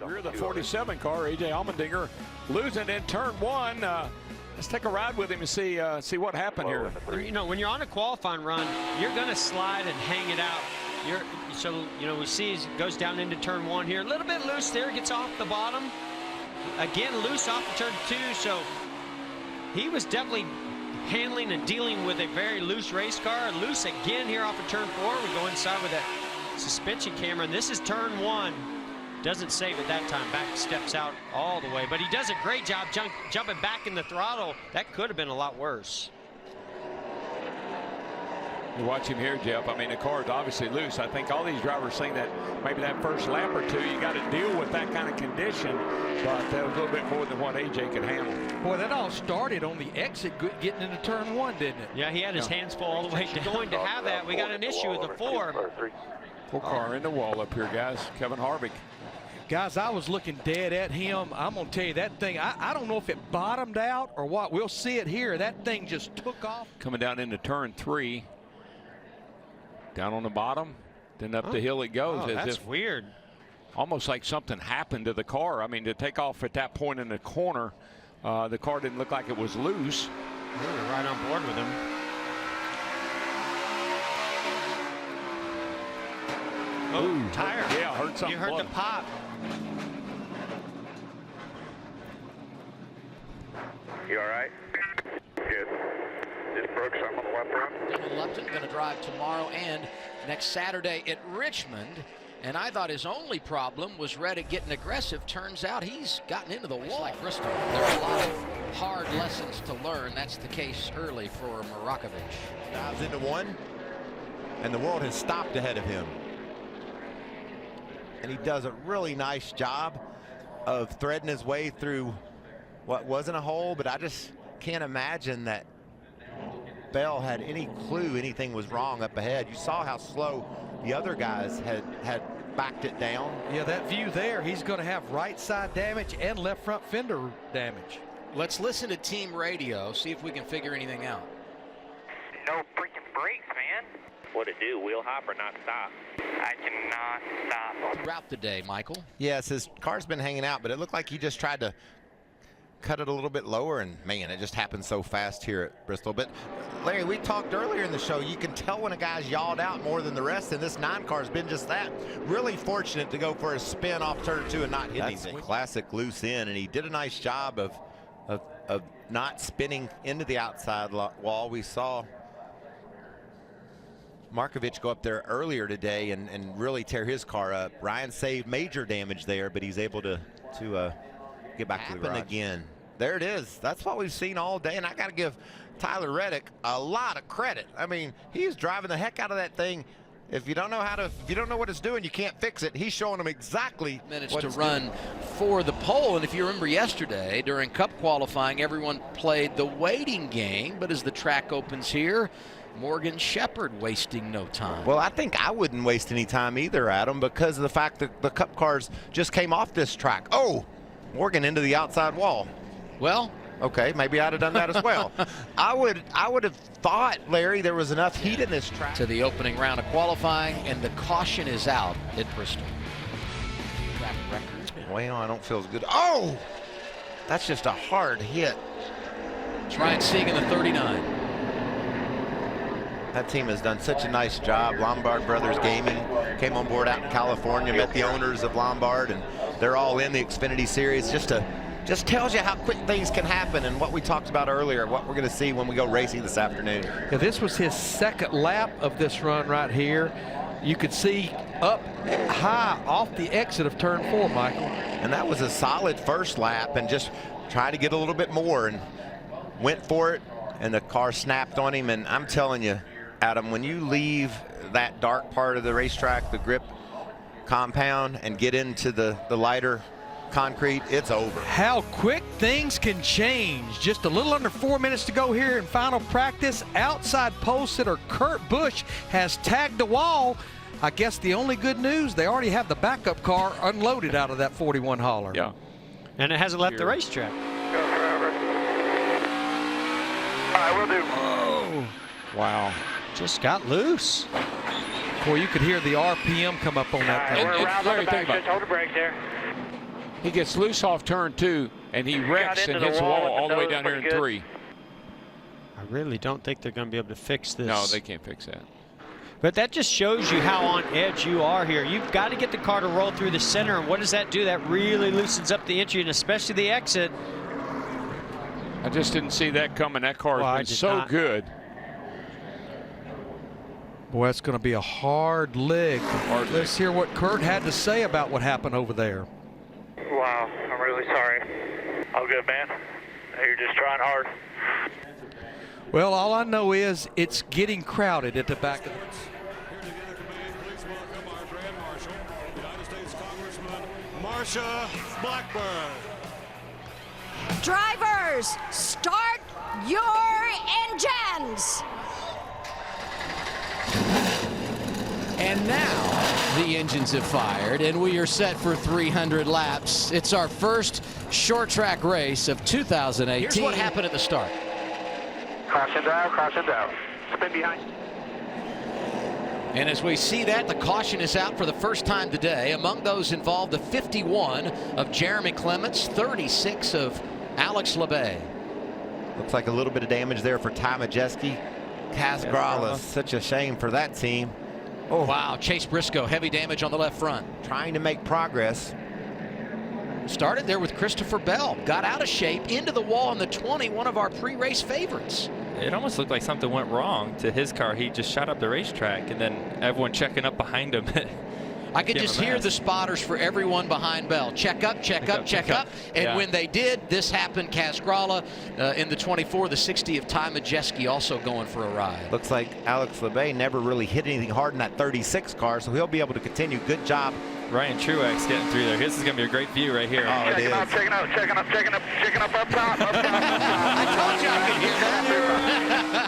Rear of the 47 car, A.J. Allmendinger losing in turn one. Let's take a ride with him and see what happened here. You know, when you're on a qualifying run, you're going to slide and hang it out. So, you know, we see he goes down into turn one here. A little bit loose there, gets off the bottom. Again, loose off of turn two. So he was definitely handling and dealing with a very loose race car. Loose again here off of turn four. We go inside with that suspension camera, and this is turn one. Doesn't save it that time. Back steps out all the way, but he does a great job jumping back in the throttle. That could have been a lot worse. You watch him here, Jeff. I mean, the car is obviously loose. I think all these drivers saying that maybe that first lap or two, you got to deal with that kind of condition, but that was a little bit more than what AJ could handle. Boy, that all started on the exit getting into turn one, didn't it? Yeah, he had his hands full all the way down. Going to have that. We got an issue with the four. Full car in the wall up here, guys. Kevin Harvick. Guys, I was looking dead at him. I'm going to tell you, that thing, I don't know if it bottomed out or what. We'll see it here. That thing just took off. Coming down into turn three. Down on the bottom, then up the hill it goes. Oh, that's weird. Almost like something happened to the car. I mean, to take off at that point in the corner, the car didn't look like it was loose. We were right on board with him. Oh, tire. Yeah, heard something. You heard the pop. You all right? Good. Just broke some on the left front. Dylan Lupton going to drive tomorrow and next Saturday at Richmond. And I thought his only problem was Reddick getting aggressive. Turns out he's gotten into the wall. Like Bristol, there are a lot of hard lessons to learn. That's the case early for Marakovic. Dives into one, and the world has stopped ahead of him. And he does a really nice job of threading his way through what wasn't a hole, but I just can't imagine that Bell had any clue anything was wrong up ahead. You saw how slow the other guys had backed it down. Yeah, that view there, he's going to have right side damage and left front fender damage. Let's listen to team radio, see if we can figure anything out. No freaking brakes, man. What'd it do? Wheel hop or not stop? I cannot stop. Throughout the day, Michael. Yes, his car's been hanging out, but it looked like he just tried to cut it a little bit lower, and man, it just happened so fast here at Bristol. But Larry, we talked earlier in the show, you can tell when a guy's yawed out more than the rest, and this 9 car's been just that. Really fortunate to go for a spin off turn 2 and not hit anything. Classic loose in, and he did a nice job of not spinning into the outside wall. We saw Markovic go up there earlier today and really tear his car up. Ryan saved major damage there, but he's able to get back to the garage again. There it is. That's what we've seen all day, and I got to give Tyler Reddick a lot of credit. I mean, he's driving the heck out of that thing. If you don't know what it's doing, you can't fix it. He's showing them exactly minutes what to it's run doing for the pole. And if you remember yesterday during Cup qualifying, everyone played the waiting game. But as the track opens here, Morgan Shepherd wasting no time. Well, I think I wouldn't waste any time either, Adam, because of the fact that the Cup cars just came off this track. Oh, Morgan into the outside wall. Well, okay, maybe I'd have done that as well. I would have thought, Larry, there was enough heat in this track. To the opening round of qualifying, and the caution is out at Bristol. Track record. Well, I don't feel as good. Oh, that's just a hard hit. Ryan Sieg in the 39. That team has done such a nice job. Lombard Brothers Gaming came on board out in California, met the owners of Lombard, and they're all in the Xfinity Series. Just tells you how quick things can happen, and what we talked about earlier, what we're going to see when we go racing this afternoon. Yeah, this was his second lap of this run right here. You could see up high off the exit of turn 4, Michael. And that was a solid first lap, and just try to get a little bit more, and went for it, and the car snapped on him. And I'm telling you, Adam, when you leave that dark part of the racetrack, the grip compound, and get into the lighter concrete, it's over. How quick things can change. Just a little under 4 minutes to go here in final practice. Outside pole sitter Kurt Busch has tagged the wall. I guess the only good news, they already have the backup car unloaded out of that 41 hauler. Yeah. And it hasn't left the racetrack. Go forever. All right, we'll do. Oh, wow. Just got loose. Boy, you could hear the RPM come up on that thing. We're around on the back. Just hold the brakes there. He gets loose off turn 2, and he wrecks and hits the wall all the way down here in 3. I really don't think they're going to be able to fix this. No, they can't fix that. But that just shows you how on edge you are here. You've got to get the car to roll through the center, and what does that do? That really loosens up the entry, and especially the exit. I just didn't see that coming. That car has been so good. Boy, it's going to be a hard leg. Let's hear what Kurt had to say about what happened over there. Wow, I'm really sorry. All good, man. You're just trying hard. Well, all I know is it's getting crowded at the back of the... Please welcome our Grand Marshal, United States Congressman Marsha Blackburn. Drivers, start your engines. And now the engines have fired, and we are set for 300 laps. It's our first short track race of 2018. Here's what happened at the start. Caution down. Spin behind. And as we see that, the caution is out for the first time today. Among those involved, the 51 of Jeremy Clements, 36 of Alex LeBay. Looks like a little bit of damage there for Ty Majeski. Casgrala, such a shame for that team. Oh, wow. Chase Briscoe, heavy damage on the left front. Trying to make progress. Started there with Christopher Bell. Got out of shape, into the wall in the 20, one of our pre-race favorites. It almost looked like something went wrong to his car. He just shot up the racetrack, and then everyone checking up behind him. I could just hear the spotters for everyone behind Bell. Check up, check up, check up. And when they did, this happened. Casgrala in the 24, the 60 of Ty Majeski also going for a ride. Looks like Alex LeBay never really hit anything hard in that 36 car, so he'll be able to continue. Good job. Ryan Truex getting through there. This is going to be a great view right here. Oh, it is. Checking up up top. I told you I could hear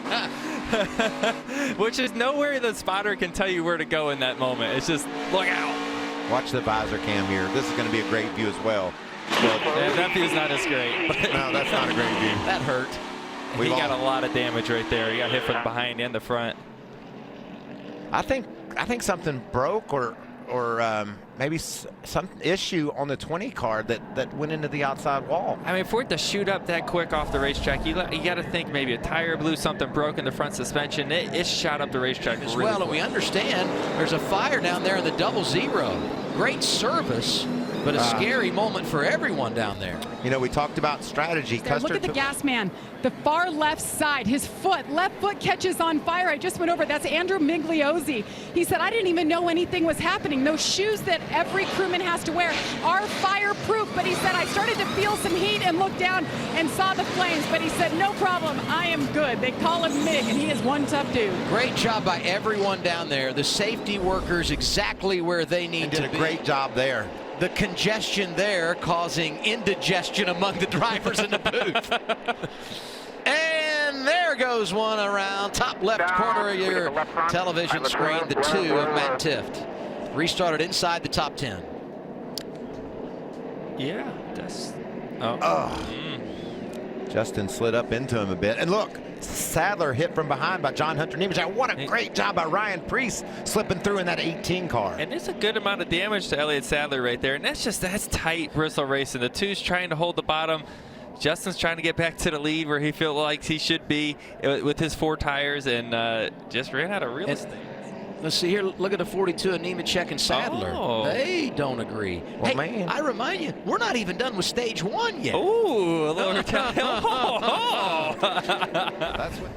that. Which is nowhere the spotter can tell you where to go in that moment. It's just, look out. Watch the visor cam here. This is going to be a great view as well. Yeah, that view's not as great. But no, that's not a great view. That hurt. He got a lot of damage right there. He got hit from behind and the front. I think something broke or maybe some issue on the 20 car that went into the outside wall. I mean, for it to shoot up that quick off the racetrack, you got to think maybe a tire blew, something broke in the front suspension. It shot up the racetrack As really well, quick. and we understand there's a fire down there in the 00. Great service, but a scary moment for everyone down there. You know, we talked about strategy. Look at the gas man. The far left side, his left foot catches on fire. I just went over. That's Andrew Migliozzi. He said, I didn't even know anything was happening. Those shoes that every crewman has to wear are fireproof. But he said, I started to feel some heat and looked down and saw the flames. But he said, no problem. I am good. They call him Mig, and he is one tough dude. Great job by everyone down there. The safety workers exactly where they need to be. Did a great job there. The congestion there causing indigestion among the drivers in the booth. And there goes one around top left corner of your television screen, the 2 of Matt Tifft. Restarted inside the top 10. Yeah, that's... Justin slid up into him a bit. And look, Sadler hit from behind by John Hunter Nemechek. What a great job by Ryan Priest slipping through in that 18 car. And it's a good amount of damage to Elliott Sadler right there. And that's tight Bristol racing. The 2's trying to hold the bottom. Justin's trying to get back to the lead where he feels like he should be with his 4 tires, and just ran out of real estate. Let's see here. Look at the 42 of Nemechek and Sadler. Oh. They don't agree. Well, hey, man. I remind you, we're not even done with stage 1 yet. Ooh, a little That's what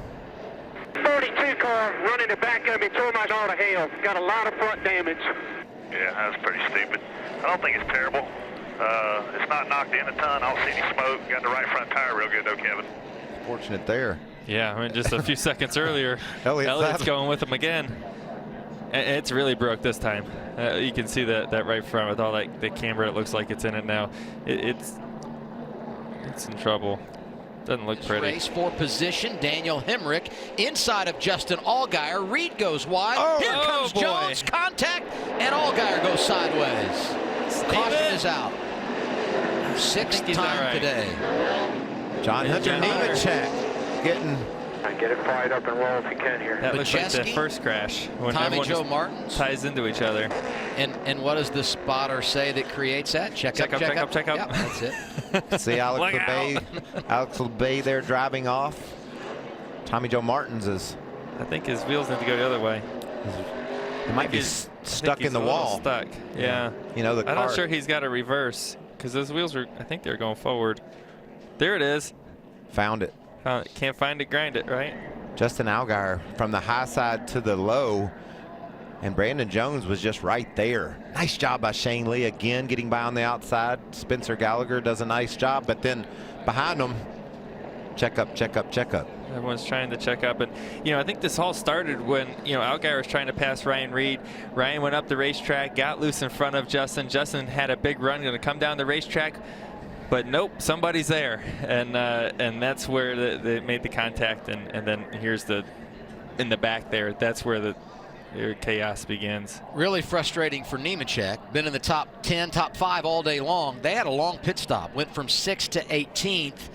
42 car running the back of me, tore my daughter hell. Got a lot of front damage. Yeah, that's pretty stupid. I don't think it's terrible. It's not knocked in a ton. I don't see any smoke. Got the right front tire real good though, Kevin. fortunate there. Yeah, I mean, just a few seconds earlier, Elliott's going with him again. It's really broke this time. You can see that right front with all the camera. It looks like it's in it now. It's in trouble. Doesn't look pretty. Race for position. Daniel Hemrick inside of Justin Allgaier. Reed goes wide. Here comes Jones. Contact, and Allgaier goes sideways. Caution is out. Sixth time today. John Hunter Nemechek getting Get it fired up and roll if you can here. That looks like the first crash when Tommy everyone Joe just Martins ties into each other. And what does the spotter say that creates that? Check up. Yep, that's it. See Alex LeBay there driving off. Tommy Joe Martins is. I think his wheels need to go the other way. He might be stuck in the wall. Stuck. Yeah. You know, the car. I'm not sure he's got a reverse because those wheels are. I think they're going forward. There it is. Found it. Can't find it, grind it, right? Justin Allgaier from the high side to the low, and Brandon Jones was just right there. Nice job by Shane Lee again, getting by on the outside. Spencer Gallagher does a nice job, but then behind them, check up. Everyone's trying to check up, and I think this all started when Allgaier was trying to pass Ryan Reed. Ryan went up the racetrack, got loose in front of Justin. Justin had a big run, going to come down the racetrack. But nope, somebody's there, and that's where they made the contact, and then here's in the back there. That's where the chaos begins. Really frustrating for Nemechek. Been in the top 10, top 5 all day long. They had a long pit stop. Went from 6th to 18th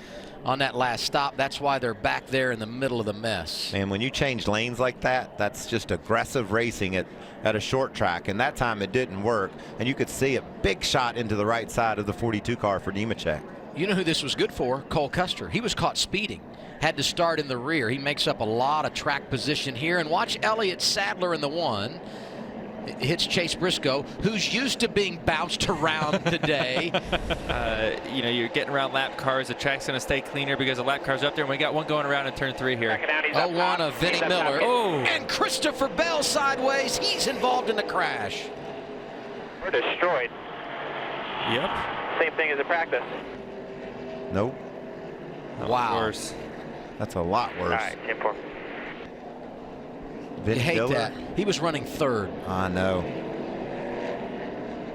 on that last stop. That's why they're back there in the middle of the mess. And when you change lanes like that, that's just aggressive racing at a short track, and that time it didn't work, and you could see a big shot into the right side of the 42 car for Nemechek. You know who this was good for? Cole Custer. He was caught speeding. Had to start in the rear. He makes up a lot of track position here, and watch Elliott Sadler in the 1. Hits Chase Briscoe, who's used to being bounced around today. You're getting around lap cars. The track's going to stay cleaner because the lap cars are up there, and we got one going around in turn 3 here. 0-1 of Vinnie Miller. And Christopher Bell sideways. He's involved in the crash. We're destroyed. Yep. Same thing as a practice. Nope. Wow. Worse. That's a lot worse. All right, 10-4. You hate that. He was running 3rd. I know.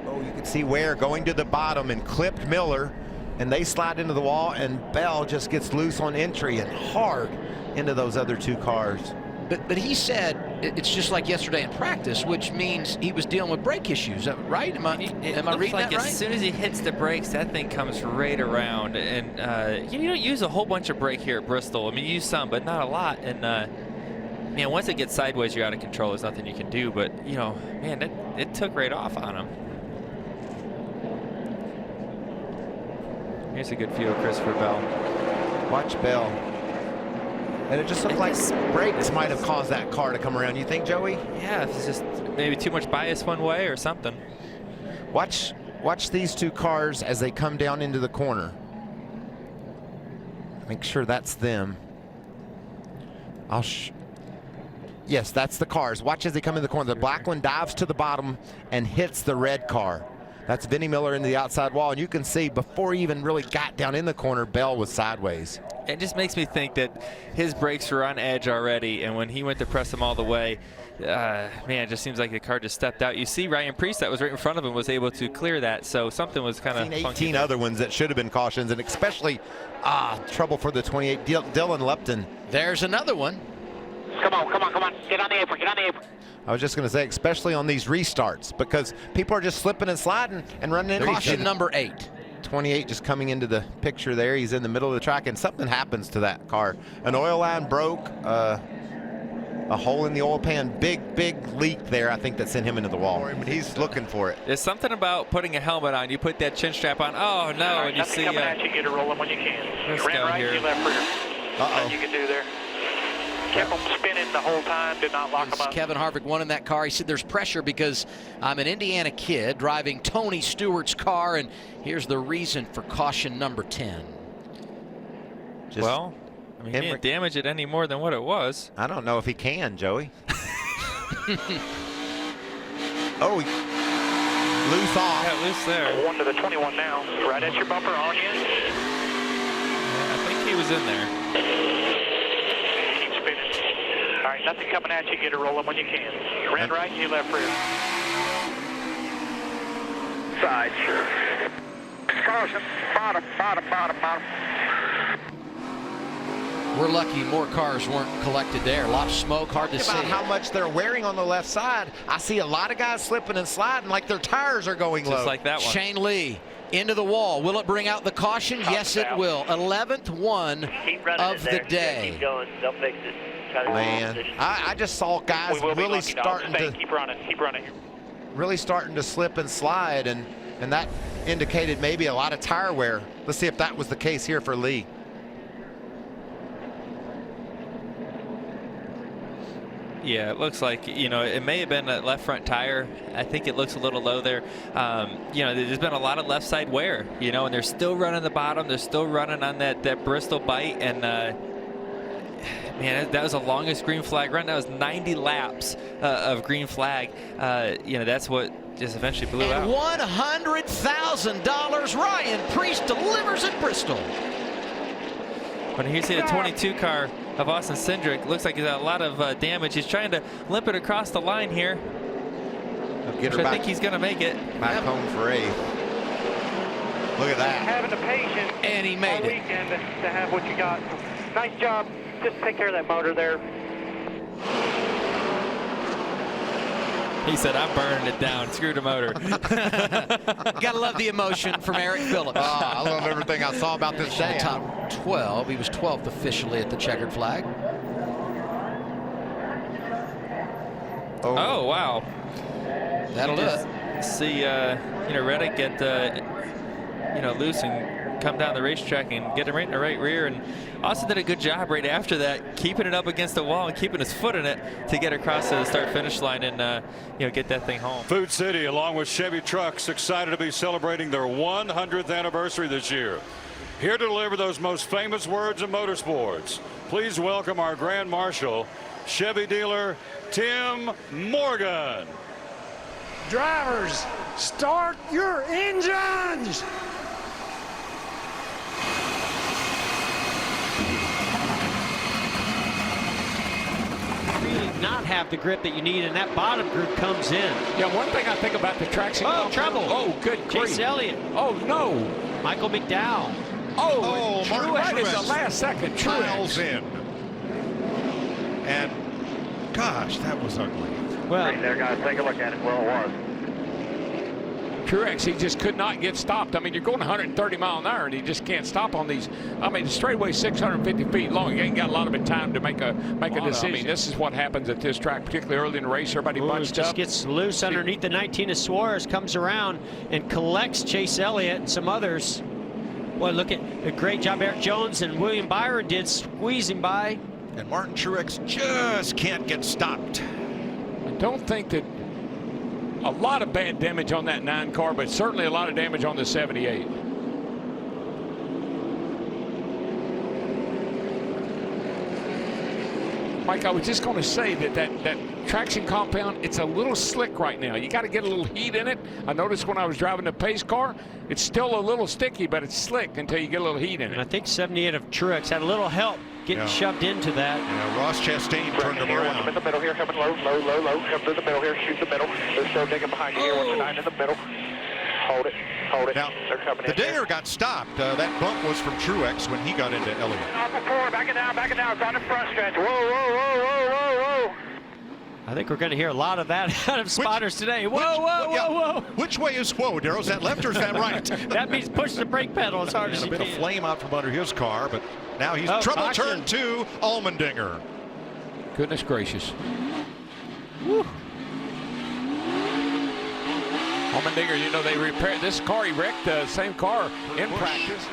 Oh, you can see Ware going to the bottom and clipped Miller, and they slide into the wall, and Bell just gets loose on entry and hard into those other 2 cars. But he said it's just like yesterday in practice, which means he was dealing with brake issues, right? Am I reading that right? As soon as he hits the brakes, that thing comes right around, and you don't use a whole bunch of brake here at Bristol. I mean, you use some, but not a lot, and once it gets sideways, you're out of control. There's nothing you can do. But man, it took right off on him. Here's a good view of Christopher Bell. Watch Bell. And it just looked like brakes might have caused that car to come around. You think, Joey? Yeah, it's just maybe too much bias one way or something. Watch these 2 cars as they come down into the corner. Make sure that's them. Yes, that's the cars. Watch as they come in the corner. The black one dives to the bottom and hits the red car. That's Vinnie Miller into the outside wall. And you can see before he even really got down in the corner, Bell was sideways. It just makes me think that his brakes were on edge already. And when he went to press them all the way, man, it just seems like the car just stepped out. You see Ryan Preece that was right in front of him was able to clear that. So something was kind of 18 other ones that should have been cautions, and especially trouble for the 28, Dylan Lupton. There's another one. Come on. Get on the apron. I was just going to say, especially on these restarts, because people are just slipping and sliding and running into caution number 8. 28 just coming into the picture there. He's in the middle of the track, and something happens to that car. An oil line broke, a hole in the oil pan, big leak there. I think that sent him into the wall. But he's looking for it. There's something about putting a helmet on. You put that chin strap on. Oh, no. Right, and you see coming at you, get it rolling when you can. Ran right, you left rear. Nothing you can do there. Kept them spinning the whole time, did not lock them up. Kevin Harvick won in that car. He said there's pressure because I'm an Indiana kid driving Tony Stewart's car, and here's the reason for caution number 10. Well, I mean, he didn't damage it any more than what it was. I don't know if he can, Joey. Oh, loose off. Yeah, loose there. 1 to the 21 now. Right at your bumper on you. Yeah, I think he was in there. All right, nothing coming at you. Get it rolling when you can. Ran right, you left rear. Side. Caution. Bottom. We're lucky more cars weren't collected there. A lot of smoke, hard to see. About how much they're wearing on the left side. I see a lot of guys slipping and sliding like their tires are going low. Just like that one. Shane Lee into the wall. Will it bring out the caution? Yes, it will. 11th one of the day. Keep going. They'll fix it. Man, I just saw guys really starting to keep running. really starting to slip and slide, and that indicated maybe a lot of tire wear. Let's see if that was the case here for Lee. Yeah, it looks like, you know, it may have been a left front tire. I think it looks a little low there. You know, there's been a lot of left side wear, you know, and they're still running the bottom. They're still running on that Bristol bite, and man, that was the longest green flag run. That was 90 laps of green flag. You know, that's what just eventually blew out. $100,000 Ryan Priest delivers at Bristol. When you see the 22 car of Austin Cindric, looks like he's got a lot of damage. He's trying to limp it across the line here. Get her I back, think he's going to make it. back home for eighth. Look at that. Having the patience And he made all it. weekend to have what you got. Nice job. Just take care of that motor there. He said, I'm burning it down. Screw the motor. Gotta love the emotion from Eric Phillips. I love everything I saw about this day. Top 12. He was 12th officially at the checkered flag. Oh, wow. That'll do it. See, you know, Reddick get, you know, loose and come down the racetrack and get him right in the right rear. And Austin did a good job right after that, keeping it up against the wall and keeping his foot in it to get across to the start-finish line and, you know, get that thing home. Food City, along with Chevy Trucks, excited to be celebrating their 100th anniversary this year. Here to deliver those most famous words in motorsports, please welcome our Grand Marshal, Chevy dealer Tim Morgan. Drivers, start your engines! Really not have the grip that you need, and that bottom group comes in. Yeah, one thing I think about the traction. Oh, trouble. Oh, good grief. Chase Elliott. Oh, no. Michael McDowell. Oh, Martin Truex is Truex the last second. Miles Truex. in. And gosh, that was ugly. Well, Right there, guys. Take a look at it. Well, it was. Truex, he just could not get stopped. I mean, you're going 130 mile an hour, and he just can't stop on these. I mean, the straightaway's 650 feet long. You ain't got a lot of time to make a decision. I mean, this is what happens at this track, particularly early in the race. Everybody bunched just up. gets loose underneath the 19 of Suarez, comes around and collects Chase Elliott and some others. Boy, look at a great job Eric Jones and William Byron did squeezing by. And Martin Truex just can't get stopped. I don't think that a lot of bad damage on that 9 car, but certainly a lot of damage on the 78. Mike, I was just going to say that traction compound, it's a little slick right now. You got to get a little heat in it. I noticed when I was driving the pace car, it's still a little sticky, but it's slick until you get a little heat in And I it. think 78 of Truex had a little help getting shoved into that. Yeah, Ross Chastain turned him Here, around. in the middle here, coming low. Come through the middle here, shoot the middle. They're still digging behind you here. Watch the 9 in the middle. Hold it. Now, They're coming the in there. Dayer got stopped. That bump was from Truex when he got into Elliott. Off the floor, back it down. It's on the front stretch. Whoa. I think we're going to hear a lot of that out of spotters today. Whoa. Which way is whoa, Darryl? Is that left or is that right? That means push the brake pedal as hard as A you bit can. of flame out from under his car, but now he's trouble caution. turn 2, Allmendinger. Goodness gracious. Woo. Allmendinger, you know, they repaired this car. He wrecked the same car in practice.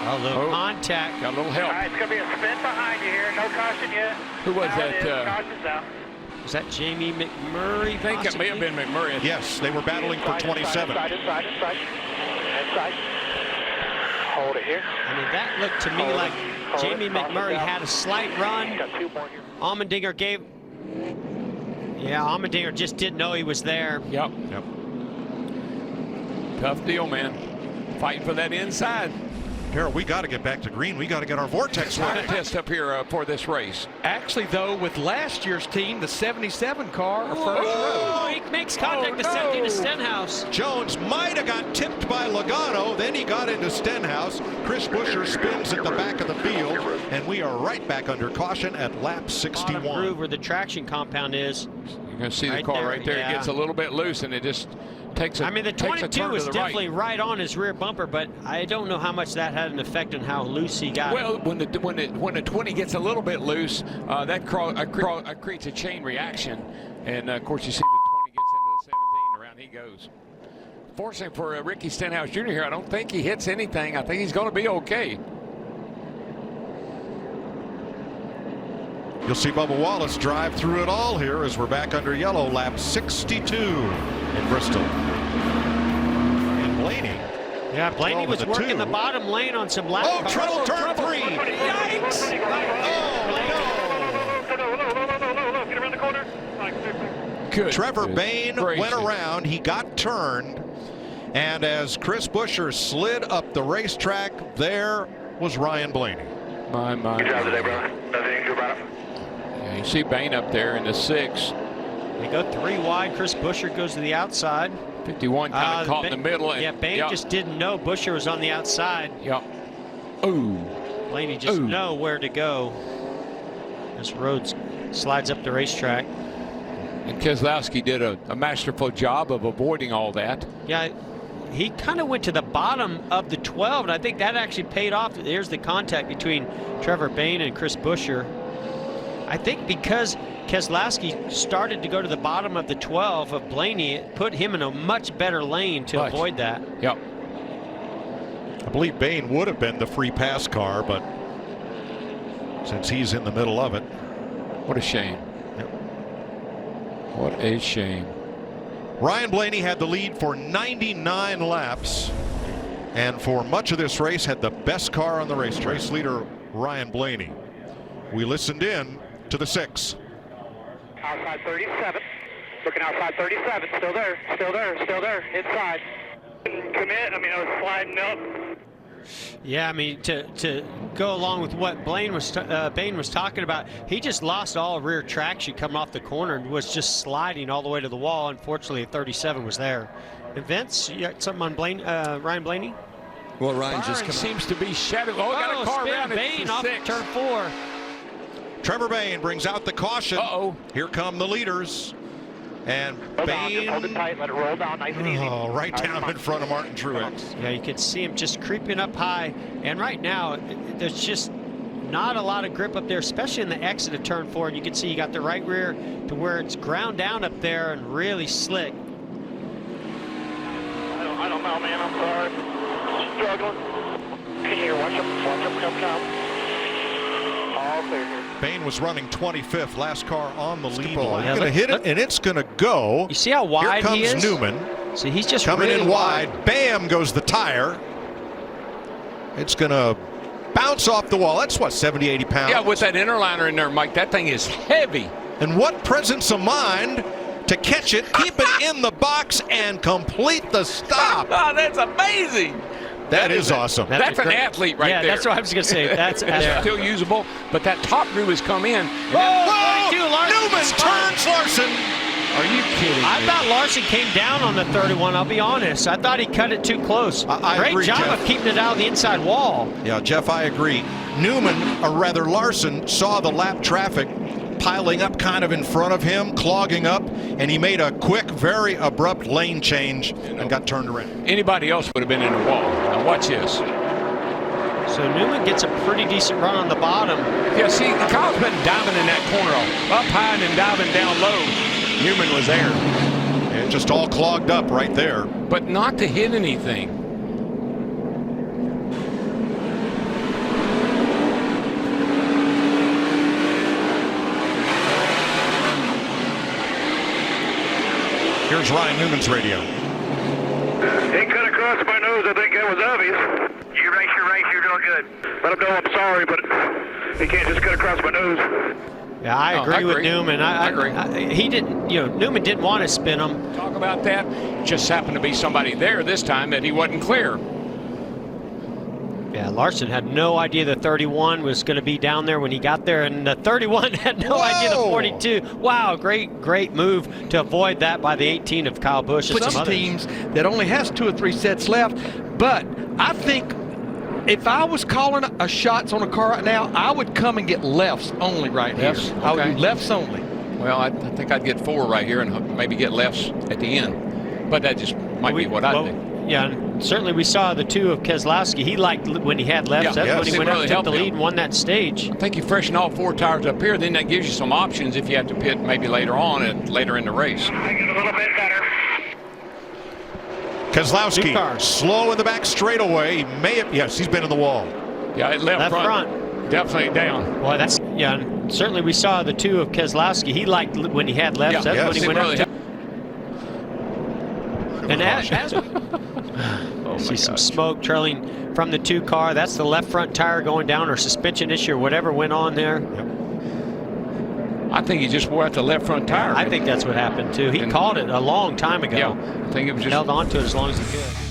A little contact. Got a little help. All right, it's going to be a spin behind you here. No caution yet. Who was Now it is. that? Caution's out. Was that Jamie McMurray? I think it may have been McMurray. Yes, they were battling for 27. Inside. Hold it here. I mean, that looked to me like Jamie McMurray had a slight run. Got 2 more here. Allmendinger gave. Yeah, Allmendinger just didn't know he was there. Yep. Tough deal, man. Fighting for that inside. Darryl, we got to get back to green. We got to get our vortex Trying right. to test up here for this race. Actually, though, with last year's team, the 77 car, first row. Oh, he makes contact. The 17 to Stenhouse. Jones might have got tipped by Logano. Then he got into Stenhouse. Chris Buescher spins at the back of the field. And we are right back under caution at lap 61. Groove where the traction compound is. You're going to see the Right car there, right there. yeah. It gets a little bit loose, and it just takes a I mean, the 22 was definitely right on his rear bumper, but I don't know how much that had an effect on how loose he got. Well, when the 20 gets a little bit loose, that creates a chain reaction, and of course you see the 20 gets into the 17, around he goes. Fortunately for Ricky Stenhouse Jr. here, I don't think he hits anything. I think he's going to be okay. You'll see Bubba Wallace drive through it all here as we're back under yellow, lap 62 in Bristol. And Blaney. Yeah, Blaney was working the bottom lane on some lap. Oh, trouble, turn 3. Yikes! No, get around the corner. Good. Trevor Bayne went around. He got turned. And as Chris Buescher slid up the racetrack, there was Ryan Blaney. Good job today, brother. Nothing you can do about it. Yeah, you see Bayne up there in the 6. They go 3 wide. Chris Buescher goes to the outside. 51 kind of caught in the middle. And, yeah, Bayne just didn't know Buescher was on the outside. Yep. Ooh. Blaney just know where to go. As Rhodes slides up the racetrack. And Keselowski did a masterful job of avoiding all that. Yeah, he kind of went to the bottom of the 12, and I think that actually paid off. There's the contact between Trevor Bayne and Chris Buescher. I think because Keselowski started to go to the bottom of the 12 of Blaney, it put him in a much better lane to avoid that. Yep. I believe Bayne would have been the free pass car, but since he's in the middle of it. What a shame. Yep. What a shame. Ryan Blaney had the lead for 99 laps, and for much of this race had the best car on the racetrack. Race leader Ryan Blaney. We listened in to the 6. Outside 37. Looking outside 37. Still there. Still there. Still there. Inside. Commit. I mean, I was sliding up. Yeah, I mean, to go along with what Bayne was talking about, he just lost all rear traction coming off the corner and was just sliding all the way to the wall. Unfortunately, 37 was there. And Vince, you got something on Ryan Blaney? Well, Ryan just seems to be shadowed. Oh, got a car around Bayne off turn 4. Trevor Bayne brings out the caution. Here come the leaders. And Bayne, hold it tight, let it roll down nice and easy. Right down in front of Martin Truex. Yeah, you can see him just creeping up high. And right now, there's just not a lot of grip up there, especially in the exit of turn 4. And you can see you got the right rear to where it's ground down up there and really slick. I don't know, man. I'm sorry. Struggling. Here, watch him, come. All clear here. Bayne was running 25th, last car on the lead line. He's going to hit it, and it's going to go. You see how wide he is? Here comes Newman. See, he's just coming really in wide. Bam goes the tire. It's going to bounce off the wall. That's what, 70, 80 pounds? Yeah, with that interliner in there, Mike, that thing is heavy. And what presence of mind to catch it, keep it in the box, and complete the stop. Oh, that's amazing. That is awesome. That's an athlete right there. Yeah, that's what I was going to say. That's still usable, but that top groove has come in. Newman turns Larson. Are you kidding me? I thought Larson came down on the 31, I'll be honest. I thought he cut it too close. I Great agree, job Jeff. of keeping it out of the inside wall. Yeah, Jeff, I agree. Newman, or rather Larson, saw the lap traffic piling up kind of in front of him, clogging up, and he made a quick, very abrupt lane change and got turned around. Anybody else would have been in the wall. Now watch this. So Newman gets a pretty decent run on the bottom. Yeah, see, Kyle's been diving in that corner, up high and then diving down low. Newman was there. And just all clogged up right there. But not to hit anything. Here's Ryan Newman's radio. It cut across my nose. I think that was obvious. You race your race. You're doing good. Let him know I'm sorry, but he can't just cut across my nose. Yeah, I agree with Newman. I agree. He didn't, Newman didn't want to spin him. Talk about that. Just happened to be somebody there this time that he wasn't clear. Yeah, Larson had no idea the 31 was going to be down there when he got there, and the 31 had no idea the 42. Wow, great move to avoid that by the 18 of Kyle Busch. Some teams that only has 2 or 3 sets left, but I think if I was calling a shots on a car right now, I would come and get lefts only right here. Okay. I would do lefts only. Well, I think I'd get 4 right here and maybe get lefts at the end. But that just Might be what I think. Yeah, and certainly we saw the two of Keselowski. He liked when he had lefts. Yeah, That's when he went really up, took the lead, and won that stage. I think you freshen all 4 tires up here, then that gives you some options if you have to pit maybe later on and later in the race. I get a little bit better. Keselowski slow in the back straightaway. He may have, yes, he's been in the wall. Yeah, left front. Definitely down. Boy, that's, yeah, and certainly we saw the two of Keselowski. He liked when he had lefts. Yeah, That's when he went really up. And as we see some smoke trailing from the 2 car. That's the left front tire going down, or suspension issue, or whatever went on there. Yep. I think he just wore out the left front tire. I think that's what happened too. He called it a long time ago. Yeah, I think it was just held on to it as long as he could.